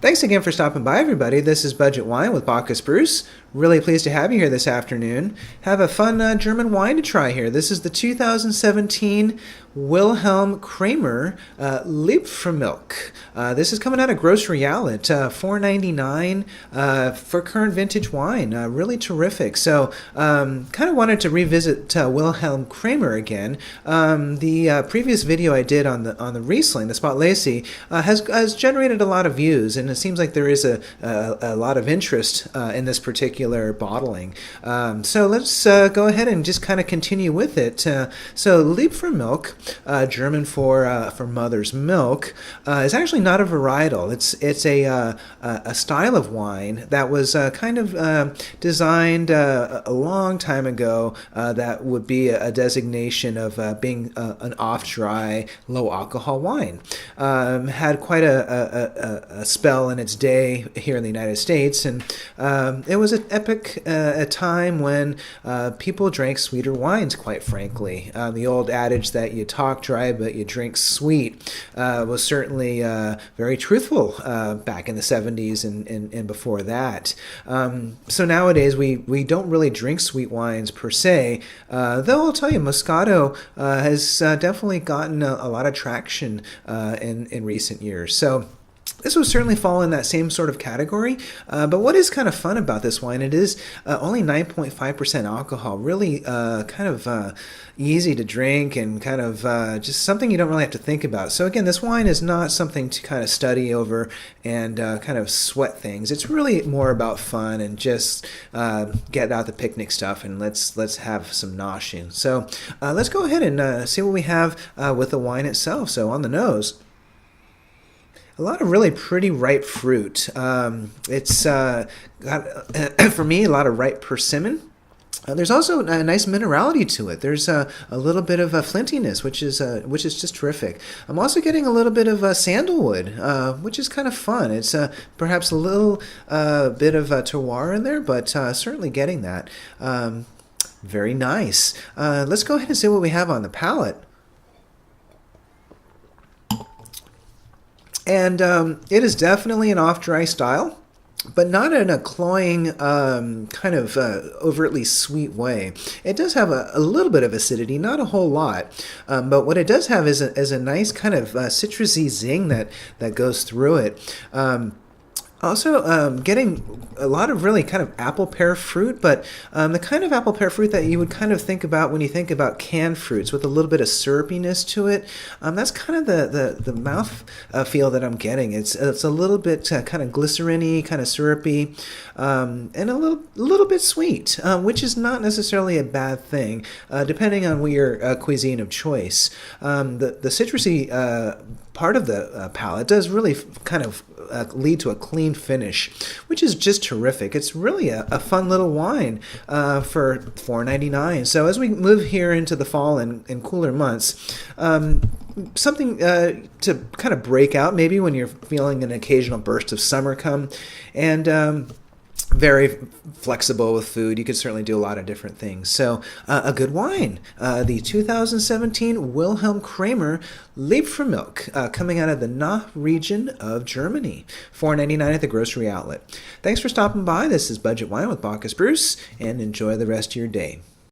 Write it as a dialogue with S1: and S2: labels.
S1: Thanks again for stopping by, everybody. This is Budget Wine with Bacchus Bruce. Really pleased to have you here this afternoon. Have a fun German wine to try here. This is the 2017 Wilhelm Kraemer Liebfraumilch. This is coming out of Grocery Outlet, $4.99 for current vintage wine. Really terrific. So, kind of wanted to revisit Wilhelm Kraemer again. The previous video I did on the Riesling, the Palate, has generated a lot of views, and it seems like there is a lot of interest in this particular bottling. So let's go ahead and just kind of continue with it. So Liebfraumilch, German for mother's milk, is actually not a varietal. It's a style of wine that was kind of designed a long time ago that would be a designation of being an off-dry, low-alcohol wine. Had quite a spell in its day here in the United States, and it was an epic a time when people drank sweeter wines, quite frankly. The old adage that you talk dry but you drink sweet was certainly very truthful back in the 70s and before that. So nowadays we don't really drink sweet wines per se, though I'll tell you, Moscato has definitely gotten a lot of traction in recent years. So this would certainly fall in that same sort of category, but what is kind of fun about this wine, it is only 9.5% alcohol, really kind of easy to drink and kind of just something you don't really have to think about. So again, this wine is not something to kind of study over and kind of sweat things. It's really more about fun and just get out the picnic stuff and let's have some noshing. So let's go ahead and see what we have with the wine itself. So on the nose, a lot of really pretty ripe fruit. It's got, for me, a lot of ripe persimmon. There's also a nice minerality to it. There's a little bit of a flintiness, which is just terrific. I'm also getting a little bit of sandalwood, which is kind of fun. It's perhaps a little bit of terroir in there, but certainly getting that. Very nice. Let's go ahead and see what we have on the palate. And it is definitely an off-dry style, but not in a cloying, kind of overtly sweet way. It does have a little bit of acidity, not a whole lot, but what it does have is a nice kind of citrusy zing that goes through it. Also, getting a lot of really kind of apple pear fruit, but the kind of apple pear fruit that you would kind of think about when you think about canned fruits with a little bit of syrupiness to it. That's kind of the mouth feel that I'm getting. It's a little bit kind of glycerin-y, kind of syrupy, and a little bit sweet, which is not necessarily a bad thing, depending on your cuisine of choice. The citrusy part of the palate does really kind of lead to a clean finish, which is just terrific. It's really a fun little wine for $4.99. So as we move here into the fall and cooler months, something to kind of break out maybe when you're feeling an occasional burst of summer come, and very flexible with food. You could certainly do a lot of different things. So a good wine, the 2017 Wilhelm Kraemer Liebfraumilch, coming out of the Nahe region of Germany. $4.99 at the grocery outlet. Thanks for stopping by. This is Budget Wine with Bacchus Bruce, and enjoy the rest of your day.